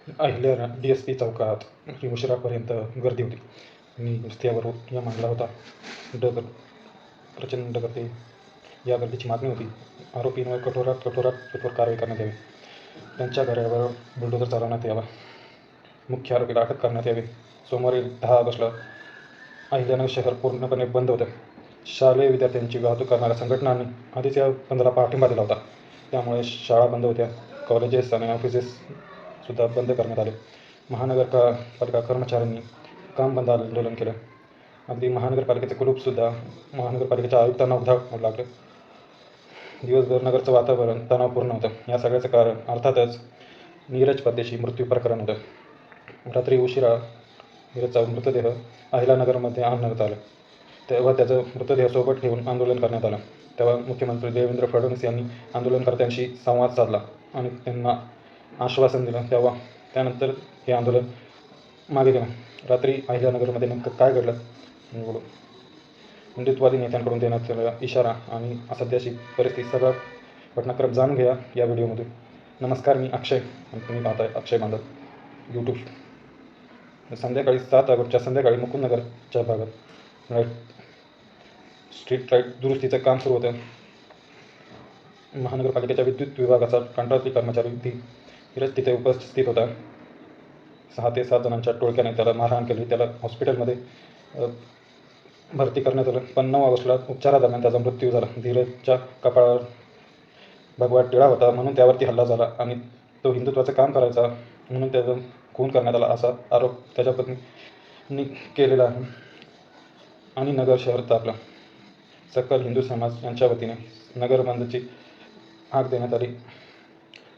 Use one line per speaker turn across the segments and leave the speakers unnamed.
Ahilya DSP चौकात उशिरापर्यंत गर्दी होती. मी रस्त्यावर या मांडला होता. प्रचंड गर्दी. या गर्दीची मागणी होती. आरोपींवर कठोर कारवाई करण्यात यावी. त्यांच्या घरावर बुलडोझर चालवण्यात यावा. मुख्य आरोपीला अटक करण्यात यावी. सोमवारी 10 ऑगस्टला अहिल्यानगर शहर पूर्णपणे बंद होतं. शालेय विद्यार्थ्यांची वाहतूक करणाऱ्या संघटनांनी आधीच या बंदला पाठिंबा दिला होता. त्यामुळे शाळा बंद होत्या. कॉलेजेस आणि ऑफिसेससुद्धा बंद करण्यात आले. महानगरपालिका कर्मचाऱ्यांनी काम बंद आंदोलन केलं. अगदी महानगरपालिकेचे कुलूपसुद्धा महानगरपालिकेच्या आयुक्तांना उधाळ लागलं. दिवसभर नगरचं वातावरण तणावपूर्ण होतं. या सगळ्याचं कारण अर्थातच नीरज परदेशी मृत्यू प्रकरण होतं. रात्री उशिरा नीरजचा मृतदेह अहिल्यानगरमध्ये आणण्यात आला. तेव्हा त्याचा मृतदेह सोबत ठेवून आंदोलन करण्यात आलं. तेव्हा मुख्यमंत्री देवेंद्र फडणवीस यांनी आंदोलनकर्त्यांशी संवाद साधला आणि त्यांना आश्वासन दिलं. त्यानंतर हे आंदोलन मागे गेलं. रात्री अहिल्यानगरमध्ये नेमकं काय घडलं? हिंदुत्ववादी नेत्यांकडून देण्यात आलेला इशारा आणि सध्याची परिस्थिती सगळा घटनाक्रम जाणून घ्या या व्हिडिओमधून. नमस्कार, मी अक्षय आणि तुम्ही पाहताय अक्षय बांधव यूट्यूब. संध्याकाळी 7 ऑगस्टच्या संध्याकाळी मुकुंदनगरच्या भागात स्ट्रीट लाईट दुरुस्तीचं काम सुरू होतं. महानगरपालिकेच्या विद्युत विभागाचा कंत्राटी कर्मचारी धीरज तिथे उपस्थित होता. 6 ते 7 जणांच्या टोळक्याने त्याला मारहाण केली. त्याला हॉस्पिटलमध्ये भरती करण्यात आलं. पण 9 ऑगस्टला उपचारादरम्यान त्याचा मृत्यू झाला. धीरजच्या कपाळावर भगवा टिळा होता म्हणून त्यावरती हल्ला झाला आणि तो हिंदुत्वाचं काम करायचा म्हणून त्याचा खून करण्यात आला असा आरोप त्याच्या पत्नीने केलेला आहे. आणि नगर शहर तापलं. सकल हिंदू समाज यांच्या वतीने नगर बंदची हाक देण्यात आली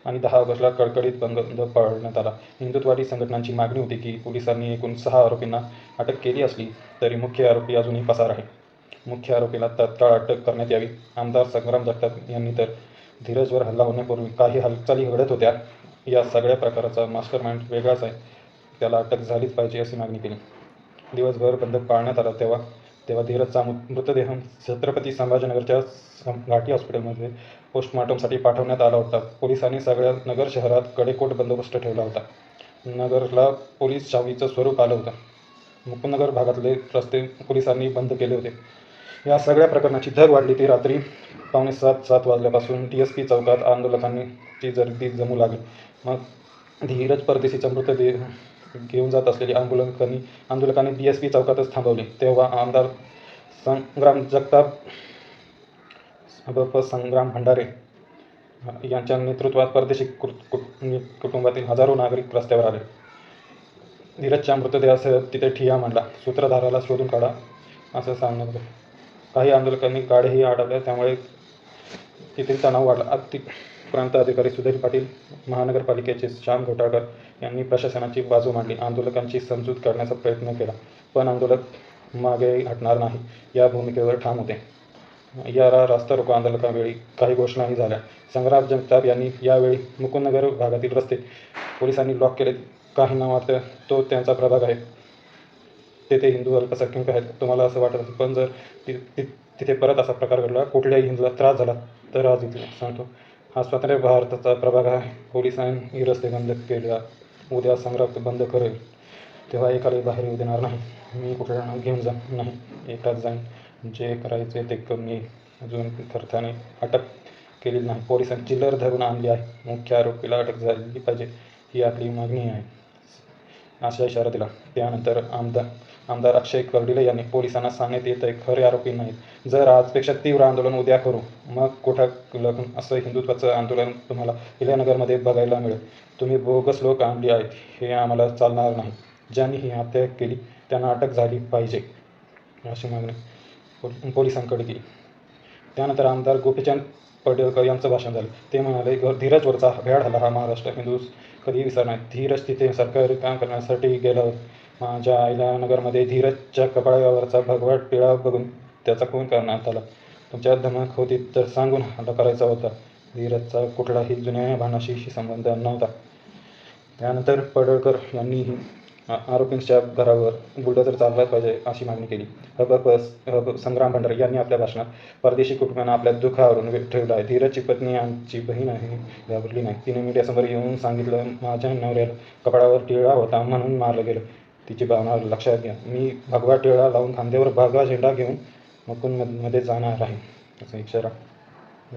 आणि 10 ऑगस्टला कडकडीत बंद पाळण्यात आला. हिंदुत्ववादी संघटनांची मागणी होती की पोलिसांनी एकूण 6 आरोपींना अटक केली असली तरी मुख्य आरोपी अजूनही पसार आहे. मुख्य आरोपीला तत्काळ अटक करण्यात यावी. आमदार संग्राम जगताप यांनी तर धीरजवर हल्ला होण्यापूर्वी काही हालचाली घडत होत्या. या सगळ्या प्रकाराचा मास्टरमाइंड वेगळाच आहे. त्याला अटक झालीच पाहिजे अशी मागणी केली. दिवसभर बंद पाळण्यात आला. तेव्हा धीरजचा मृतदेह छत्रपती संभाजीनगरच्या घाटी हॉस्पिटलमध्ये पोस्टमॉर्टमसाठी पाठवण्यात आला होता. पोलिसांनी सगळ्या नगर शहरात कडेकोट बंदोबस्त ठेवला होता. नगरला पोलीस शाहीचं स्वरूप आलं होतं. मुकुंदनगर भागातले रस्ते पोलिसांनी बंद केले होते. या सगळ्या प्रकरणाची धग वाढली ती रात्री 6:45-7 वाजल्यापासून DSP चौकात आंदोलकांची गर्दी जमू लागली. मग धीरज परदेशीचा मृतदेह घेऊन जात असलेली आंदोलकांनी DSP चौकातच थांबवली. तेव्हा आमदार संग्राम जगताप संग्राम भंडारे यांच्या नेतृत्वात परदेशी कुटुंबातील हजारो नागरिक रस्त्यावर आले. धीरजच्या मृतदेहासह तिथे ठिय्या मांडला. सूत्रधाराला शोधून काढा असं सांगण्यात आलं. काही आंदोलकांनी गाड्याही अडवल्या. त्यामुळे तेथील तणाव वाढला. प्रांत अधिकारी सुधीर पाटील, महानगरपालिकेचे श्याम घोटाळकर यांनी प्रशासनाची बाजू मांडली. आंदोलकांची समजूत काढण्याचा प्रयत्न केला पण आंदोलक मागे हटणार नाही या भूमिकेवर ठाम होते. या रास्ता रोको आंदोलकांवेळी काही घोषणाही झाल्या. संग्राम जगताप यांनी यावेळी मुकुंदनगर भागातील रस्ते पोलिसांनी ब्लॉक केले. काहींना वाटतं तो त्यांचा प्रभाग आहे, तेथे हिंदू अल्पसंख्याक आहेत तुम्हाला असं वाटत असेल. पण जर तिथे परत असा प्रकार घडला, कुठल्याही हिंदूला त्रास झाला तर आज इथे सांगतो हा स्वतंत्र भारताचा प्रभाग आहे. पोलिसांनी रस्ते बंद केले. उद्या संग्राम बंद करेल तेव्हा एकालाही बाहेर येऊ देणार नाही. मी कुठल्या घेऊन नाही, एकटाच जाईन. जे करायचे ते कमी. अजून अर्थाने अटक केलेली नाही. पोलिसांनी चिल्लर धरून आणली आहे. मुख्य आरोपीला अटक झाली पाहिजे ही आपली मागणी आहे असा इशारा दिला. त्यानंतर आमदार अक्षय कर्डिले यांनी पोलिसांना सांगण्यात येत आहे खरे आरोपी नाहीत. जर आजपेक्षा तीव्र आंदोलन उद्या करू मग कोठागून असं हिंदुत्वाचं आंदोलन तुम्हाला अहिल्यानगरमध्ये बघायला मिळेल. तुम्ही बोगस लोक आणली आहेत हे आम्हाला चालणार नाही. ज्यांनी ही हत्या केली त्यांना अटक झाली पाहिजे अशी मागणी पोलिसांकडे केली. त्यानंतर आमदार गोपीचंद पडळकर यांचं भाषण झालं. ते म्हणाले धीरजवरचा भ्याड हल्ला हा महाराष्ट्र हिंदू कधी विसरणार. धीरज तिथे सरकारी काम करण्यासाठी गेला. माझ्या अहिल्यानगरमध्ये धीरजच्या कपाळावरचा भगवा टिळा बघून त्याचा खून करण्यात आला. तुमच्या धमक होती तर सांगून हल्ला करायचा होता. धीरजचा कुठलाही जुन्या भावनाशी संबंध नव्हता. त्यानंतर पडळकर यांनीही आरोपींच्या घरावर बुलडोझर चालवायला पाहिजे अशी मागणी केली. संग्राम भंडारे यांनी आपल्या भाषणात परदेशी कुटुंबांना आपल्या दुःखावरून ठेवलं आहे. धीरजची पत्नी आमची बहीण आहे घाबरली नाही. तिने मीडियासमोर येऊन सांगितलं, माझ्या नवऱ्याला कपाळावर टिळा होता म्हणून मारलं गेलं. तिची भावना लक्षात घ्या. मी भगवा टिळा लावून खांद्यावर भगवा झेंडा घेऊन मुकुंदमध्ये जाणार आहे असा इशारा.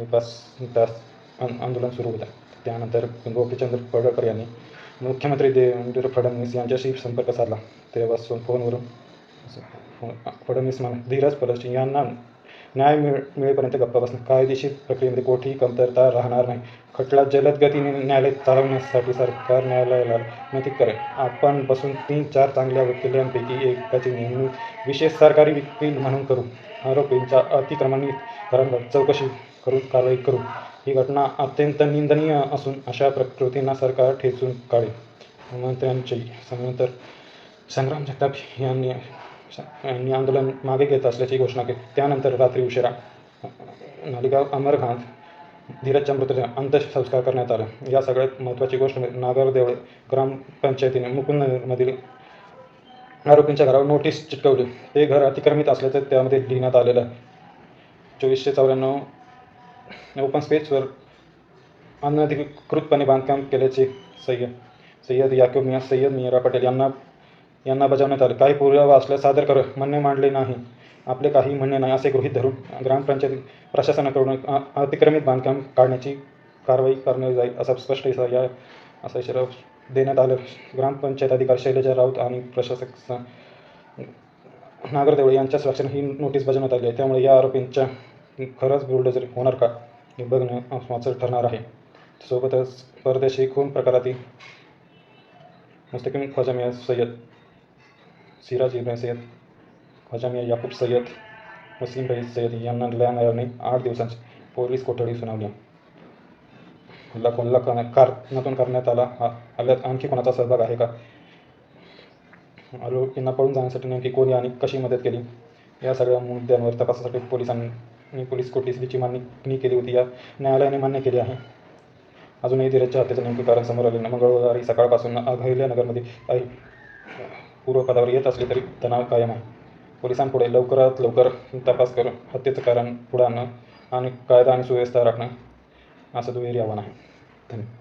5 तास आंदोलन सुरू होतं. त्यानंतर गोपीचंद पडळकर यांनी मुख्यमंत्री देवेंद्र फडणवीस यांच्याशी संपर्क साधला. तेव्हा फोनवरून फडणवीस म्हणाले, धीरज पलशी यांना न्याय मिळेपर्यंत गप्प बसणार. कायदेशीर प्रक्रियेमध्ये कोठेही कमतरता राहणार नाही. खटला जलद गतीने न्यायालयात चालवण्यासाठी सरकार न्यायालयाला विनंती करेल. आपण बसून 3-4 चांगल्या वकिलांपैकी एकाची नेमणूक विशेष सरकारी वकील म्हणून करू. आरोपींच्या अतिक्रमणी घरांवर चौकशी करून कारवाई करू. ही घटना अत्यंत निंदनीय असून अशा प्रकृतींना सरकार ठेचून काढेल. मंत्र्यांची नंतर संग्राम जगताप यांनी आंदोलन मागे घेत असल्याची घोषणा केली. त्यानंतर रात्री उशिरा नालिगाव अमरघाट धीरजच्या मृतदेहाचा अंत्यसंस्कार करण्यात आला. या सगळ्यात महत्त्वाची गोष्ट म्हणजे नागरदेवळे ग्रामपंचायतीने मुकुंदमधील आरोपींच्या घरावर नोटीस चिटकवली. ते घर अतिक्रमित असल्याचं त्यामध्ये लिहिण्यात आलेलं आहे. 2494 ओपन स्पेसवर अनधिकृतपणे बांधकाम केल्याचे सय्यद याकूब मियाँ सय्यद मीरा पटेल यांना बजावण्यात आले. काही पुरावा असल्यास सादर कर. म्हणणे मांडले नाही. आपले काही म्हणणे नाही असे गृहीत धरून ग्रामपंचायत प्रशासनाकडून अतिक्रमित बांधकाम काढण्याची कारवाई करण्यात जाईल असा स्पष्ट असा इशारा देण्यात आला. ग्रामपंचायत अधिकारी शैलजा राऊत आणि प्रशासक नागरदेवळे यांच्या स्वाक्षरीने ही नोटीस बजावण्यात आली आहे. त्यामुळे या आरोपींच्या खरंच बुलडोझर होणार का हे बघणं महत्त्वाचं ठरणार आहे. सोबतच परदेशी खून प्रकारातील मुस्तकीम ख्वाजा मियाँ सय्यद, सिराज इब्राहिम सय्यद, ख्वाजा मियाँ याकूब सय्यद, वसीम रईस सय्यद यांना न्यायालयाने 8 दिवसांची पोलीस कोठडी सुनावली. हल्ला कोणत्या कारणातून करण्यात आला? हल्ल्यात आणखी कोणाचा सहभाग आहे का? आरोपींना पळून जाण्यासाठी नेमकी कोणी आणि कशी मदत केली? या सगळ्या मुद्द्यांवर तपासासाठी पोलिसांनी पोलीस कोठडीची मागणी केली होती. या न्यायालयाने मान्य केली आहे. अजूनही धीरजच्या हत्येचं नेमके कारण समोर आले नाही. मंगळवारी सकाळपासून अहिल्यानगरमध्ये काही पूर्वपदावर येत असले तरी तणाव कायम आहे. पोलिसांपुढे लवकरात लवकर तपास करून हत्येचं कारण पुढे आणणं आणि कायदा आणि सुव्यवस्था राखणं असं दुहेरी आव्हान आहे. धन्यवाद.